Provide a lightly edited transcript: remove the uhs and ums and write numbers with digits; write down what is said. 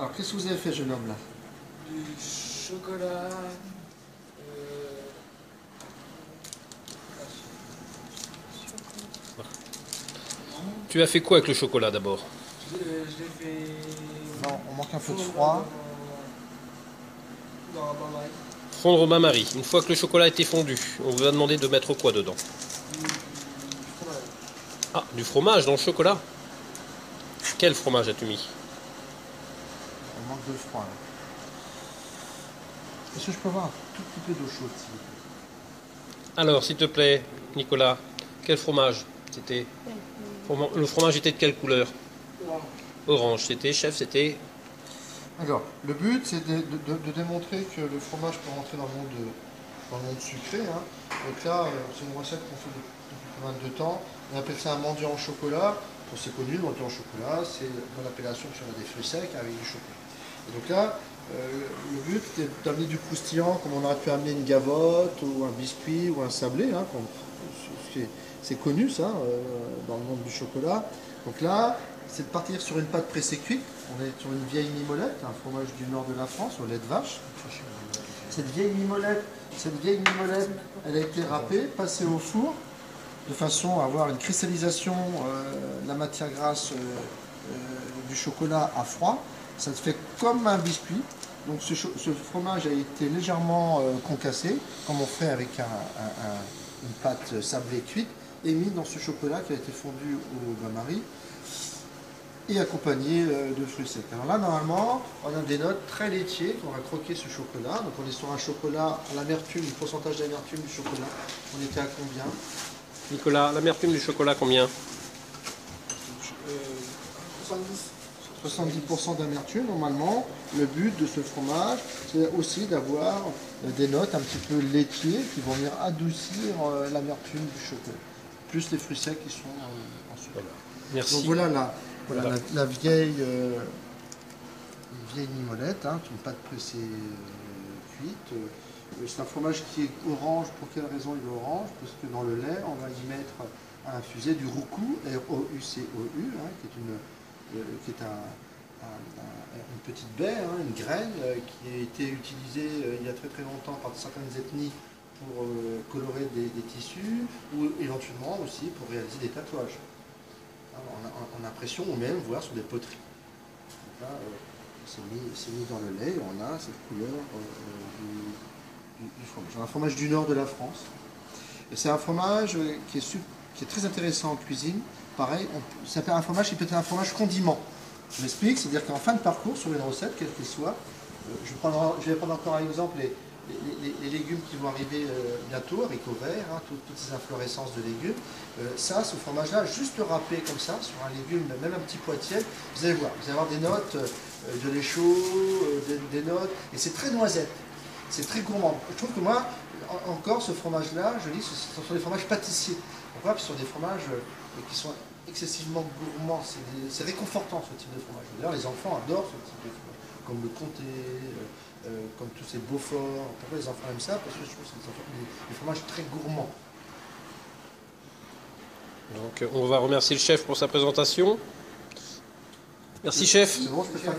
Alors, qu'est-ce que vous avez fait, jeune homme, là? Du chocolat. Tu as fait quoi avec le chocolat d'abord? Je l'ai fait. Non, on manque un peu de froid. Dans un bain-marie. Fondre au bain-marie. Une fois que le chocolat a été fondu, on vous a demandé de mettre quoi dedans? Du fromage. Ah, du fromage dans le chocolat? Quel fromage as-tu mis? On manque de froid, là. Est-ce que je peux avoir un tout petit peu d'eau chaude, s'il vous plaît? Alors, s'il te plaît, Nicolas, quel fromage c'était? Le fromage était de quelle couleur? Orange. C'était, chef, c'était... Alors, le but, c'est de démontrer que le fromage peut rentrer dans le monde sucré, hein. Donc là, c'est une recette qu'on fait depuis pas mal de temps. On appelle ça un mendiant au chocolat. Bon, c'est connu, le mendiant au chocolat, c'est mon appellation sur des fruits secs avec du chocolat. Et donc là, le but, c'est d'amener du croustillant, comme on aurait pu amener une gavotte, ou un biscuit, ou un sablé, hein, c'est connu ça, dans le monde du chocolat. Donc là, c'est de partir sur une pâte pressée cuite. On est sur une vieille mimolette, un fromage du nord de la France, au lait de vache. Cette vieille mimolette, elle a été râpée, passée au four, de façon à avoir une cristallisation de la matière grasse du chocolat à froid. Ça se fait comme un biscuit. Donc ce fromage a été légèrement concassé, comme on fait avec une pâte sablée cuite, et mis dans ce chocolat qui a été fondu au bain-marie et accompagné de fruits secs. Alors là, normalement, on a des notes très laitiers, on va croquer ce chocolat. Donc on est sur un chocolat à l'amertume, le pourcentage d'amertume du chocolat. On était à combien? Nicolas, l'amertume du chocolat, combien? 70% d'amertume, normalement. Le but de ce fromage, c'est aussi d'avoir des notes un petit peu laitiers qui vont venir adoucir l'amertume du chocolat. Plus les fruits secs qui sont en sucre. Voilà. Merci. Donc voilà la vieille mimolette, hein, une pâte pressée cuite. C'est un fromage qui est orange. Pour quelle raison il est orange? Parce que dans le lait, on va y mettre à infuser du roucou, R-O-U-C-O-U, hein, qui est une petite baie, hein, une graine qui a été utilisée il y a très très longtemps par certaines ethnies pour colorer des tissus ou éventuellement aussi pour réaliser des tatouages en impression ou même voire sur des poteries. Donc là, c'est mis dans le lait et on a cette couleur du fromage. Un fromage du nord de la France. C'est un fromage qui est très intéressant en cuisine. Pareil, ça s'appelle un fromage qui peut être un fromage condiment. Je m'explique, c'est-à-dire qu'en fin de parcours sur une recette, quelle qu'elle soit, je vais prendre encore un exemple, les légumes qui vont arriver bientôt, haricots verts, hein, toutes ces inflorescences de légumes. Ce fromage-là, juste râpé comme ça, sur un légume, même un petit pois de ciel, vous allez voir, vous allez avoir des notes de lait chaud, des notes, et c'est très noisette, c'est très gourmand. Je trouve que moi, encore ce fromage-là, je dis, ce sont des fromages pâtissiers. On voit que ce sont des fromages qui sont excessivement gourmands, c'est réconfortant ce type de fromage. D'ailleurs, les enfants adorent ce type de fromage, comme le comté, comme tous ces Beaufort. Pourquoi les enfants aiment ça? Parce que je trouve que c'est des fromages très gourmands. Donc on va remercier le chef pour sa présentation. Merci chef. C'est bon, je peux faire